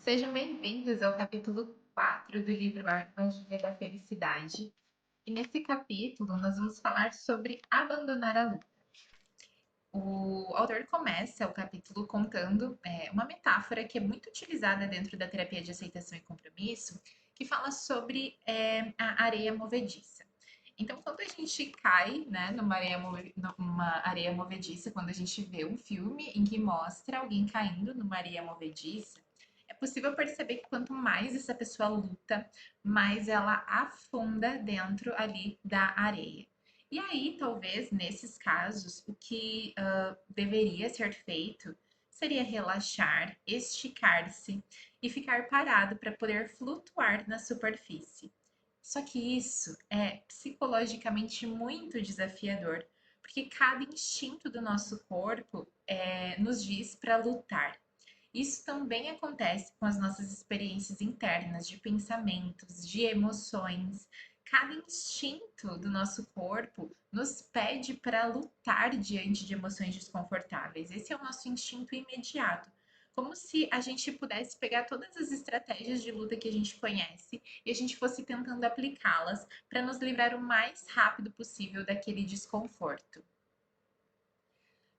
Sejam bem-vindos ao capítulo 4 do livro Armadilha da Felicidade. E nesse capítulo nós vamos falar sobre abandonar a luta. O autor começa o capítulo contando uma metáfora que é muito utilizada dentro da terapia de aceitação e compromisso, que fala sobre a areia movediça. Então, quando a gente cai, né, numa areia movediça, quando a gente vê um filme em que mostra alguém caindo numa areia movediça, é possível perceber que quanto mais essa pessoa luta, mais ela afunda dentro ali da areia. E aí, talvez, nesses casos, o que deveria ser feito seria relaxar, esticar-se e ficar parado para poder flutuar na superfície. Só que isso é psicologicamente muito desafiador, porque cada instinto do nosso corpo nos diz para lutar. Isso também acontece com as nossas experiências internas, de pensamentos, de emoções. Cada instinto do nosso corpo nos pede para lutar diante de emoções desconfortáveis. Esse é o nosso instinto imediato. Como se a gente pudesse pegar todas as estratégias de luta que a gente conhece e a gente fosse tentando aplicá-las para nos livrar o mais rápido possível daquele desconforto.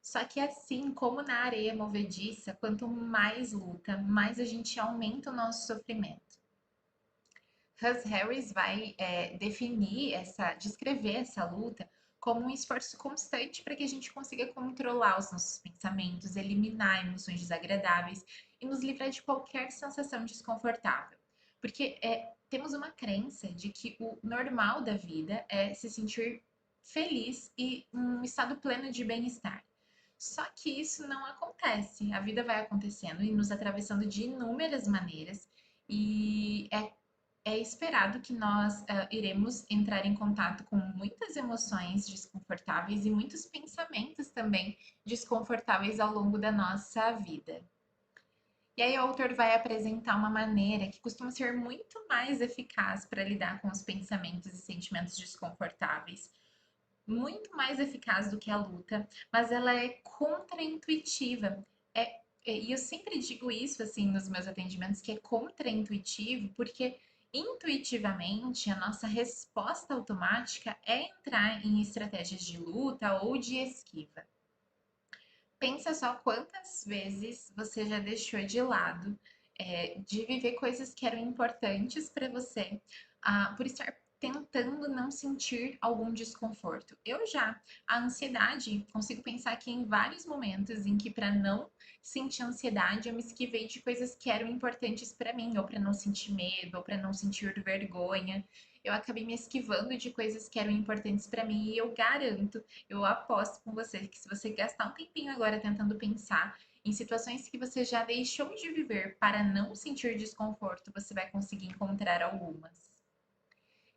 Só que assim como na areia movediça, quanto mais luta, mais a gente aumenta o nosso sofrimento. Hus Harris vai descrever essa luta como um esforço constante para que a gente consiga controlar os nossos pensamentos, eliminar emoções desagradáveis e nos livrar de qualquer sensação desconfortável. Porque temos uma crença de que o normal da vida é se sentir feliz e um estado pleno de bem-estar. Só que isso não acontece. A vida vai acontecendo e nos atravessando de inúmeras maneiras, e é esperado que nós iremos entrar em contato com muitas emoções desconfortáveis e muitos pensamentos também desconfortáveis ao longo da nossa vida. E aí o autor vai apresentar uma maneira que costuma ser muito mais eficaz para lidar com os pensamentos e sentimentos desconfortáveis, muito mais eficaz do que a luta, mas ela é contraintuitiva. E eu sempre digo isso assim nos meus atendimentos, que é contraintuitivo, porque intuitivamente a nossa resposta automática é entrar em estratégias de luta ou de esquiva. Pensa só quantas vezes você já deixou de lado de viver coisas que eram importantes para você, por estar tentando não sentir algum desconforto. Eu já. A ansiedade, consigo pensar que em vários momentos em que, para não sentir ansiedade, eu me esquivei de coisas que eram importantes para mim, ou para não sentir medo, ou para não sentir vergonha. Eu acabei me esquivando de coisas que eram importantes para mim, e eu garanto, eu aposto com você que se você gastar um tempinho agora tentando pensar em situações que você já deixou de viver para não sentir desconforto, você vai conseguir encontrar algumas.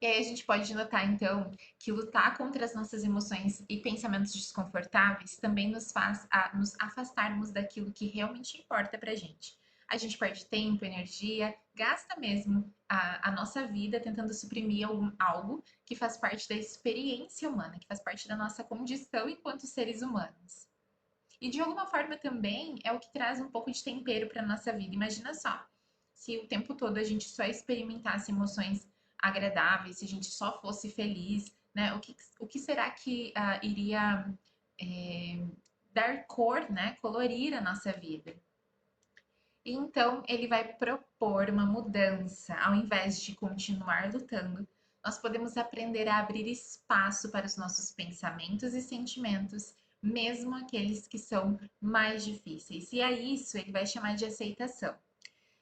E aí a gente pode notar, então, que lutar contra as nossas emoções e pensamentos desconfortáveis também nos faz nos afastarmos daquilo que realmente importa pra gente. A gente perde tempo, energia, gasta mesmo a nossa vida tentando suprimir algo que faz parte da experiência humana, que faz parte da nossa condição enquanto seres humanos. E de alguma forma também é o que traz um pouco de tempero para nossa vida. Imagina só, se o tempo todo a gente só experimentasse emoções agradáveis, se a gente só fosse feliz, né? O que será que iria é, dar cor, né? Colorir a nossa vida? E então ele vai propor uma mudança. Ao invés de continuar lutando, nós podemos aprender a abrir espaço para os nossos pensamentos e sentimentos, mesmo aqueles que são mais difíceis. E a isso ele vai chamar de aceitação.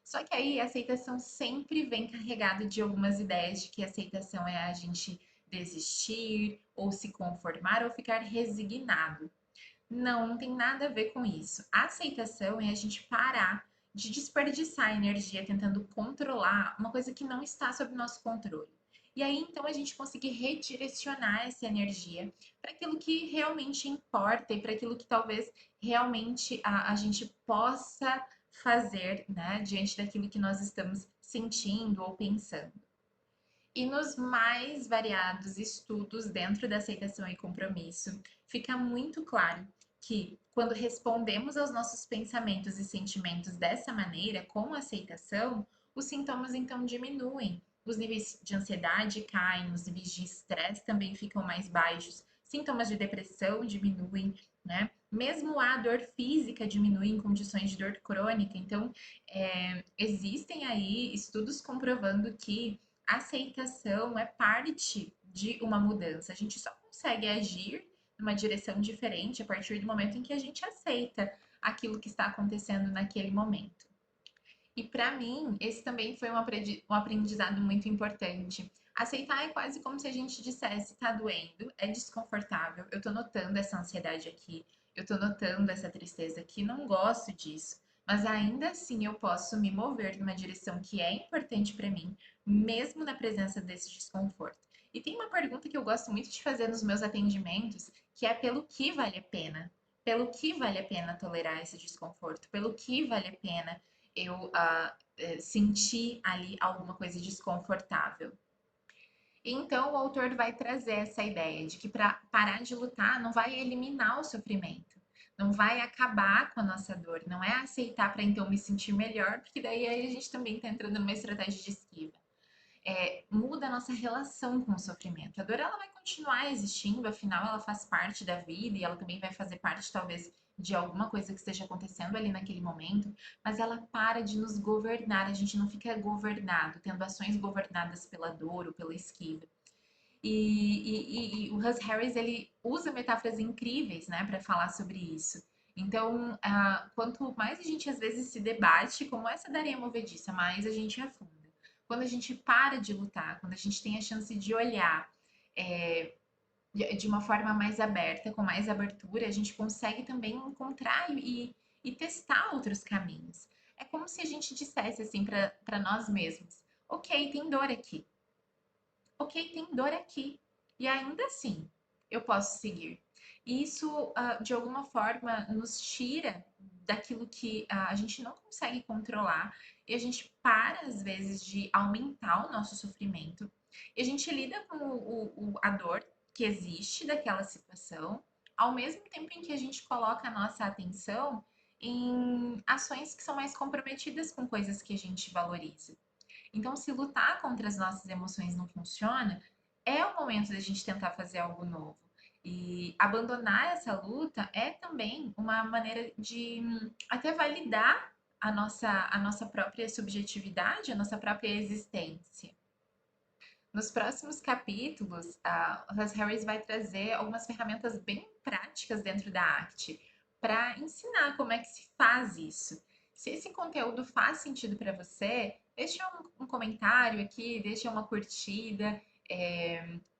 Só que aí a aceitação sempre vem carregado de algumas ideias de que aceitação é a gente desistir, ou se conformar, ou ficar resignado. Não, não tem nada a ver com isso. A aceitação é a gente parar de desperdiçar energia tentando controlar uma coisa que não está sob nosso controle. E aí, então, a gente conseguir redirecionar essa energia para aquilo que realmente importa e para aquilo que talvez realmente a gente possa fazer, né, diante daquilo que nós estamos sentindo ou pensando. E nos mais variados estudos dentro da aceitação e compromisso, fica muito claro que quando respondemos aos nossos pensamentos e sentimentos dessa maneira, com aceitação, os sintomas então diminuem. Os níveis de ansiedade caem, os níveis de estresse também ficam mais baixos, sintomas de depressão diminuem, né? Mesmo a dor física diminui em condições de dor crônica. Então, existem aí estudos comprovando que a aceitação é parte de uma mudança. A gente só consegue agir numa direção diferente a partir do momento em que a gente aceita aquilo que está acontecendo naquele momento. E para mim, esse também foi um aprendizado muito importante. Aceitar é quase como se a gente dissesse: tá doendo, é desconfortável, eu tô notando essa ansiedade aqui, eu tô notando essa tristeza aqui, não gosto disso. Mas ainda assim eu posso me mover numa direção que é importante para mim, mesmo na presença desse desconforto. E tem uma pergunta que eu gosto muito de fazer nos meus atendimentos, que é pelo que vale a pena? Pelo que vale a pena tolerar esse desconforto? Pelo que vale a pena eu sentir ali alguma coisa desconfortável? Então, o autor vai trazer essa ideia de que para parar de lutar não vai eliminar o sofrimento, não vai acabar com a nossa dor, não é aceitar para então me sentir melhor, porque daí a gente também está entrando numa estratégia de esquiva. Muda a nossa relação com o sofrimento. A dor ela vai continuar existindo, afinal ela faz parte da vida e ela também vai fazer parte talvez de alguma coisa que esteja acontecendo ali naquele momento, mas ela para de nos governar, a gente não fica governado, tendo ações governadas pela dor ou pela esquiva. E o Russ Harris ele usa metáforas incríveis, né, para falar sobre isso. Então, quanto mais a gente às vezes se debate, como essa da areia movediça, mais a gente afunda. Quando a gente para de lutar, quando a gente tem a chance de olhar é, de uma forma mais aberta, com mais abertura, a gente consegue também encontrar e testar outros caminhos. É como se a gente dissesse assim para nós mesmos: ok, tem dor aqui, ok, tem dor aqui. E ainda assim, eu posso seguir. E isso, de alguma forma, nos tira daquilo que a gente não consegue controlar e a gente para, às vezes, de aumentar o nosso sofrimento e a gente lida com a dor que existe daquela situação, ao mesmo tempo em que a gente coloca a nossa atenção em ações que são mais comprometidas com coisas que a gente valoriza. Então, se lutar contra as nossas emoções não funciona, é o momento da gente tentar fazer algo novo. E abandonar essa luta é também uma maneira de até validar a nossa própria subjetividade, a nossa própria existência. Nos próximos capítulos, a Russ Harris vai trazer algumas ferramentas bem práticas dentro da arte para ensinar como é que se faz isso. Se esse conteúdo faz sentido para você, deixa um comentário aqui, deixa uma curtida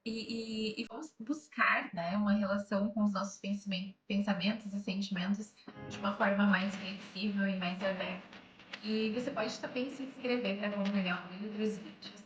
e vamos buscar, né, uma relação com os nossos pensamentos e sentimentos de uma forma mais flexível e mais aberta. E você pode também se inscrever para acompanhar outros vídeos.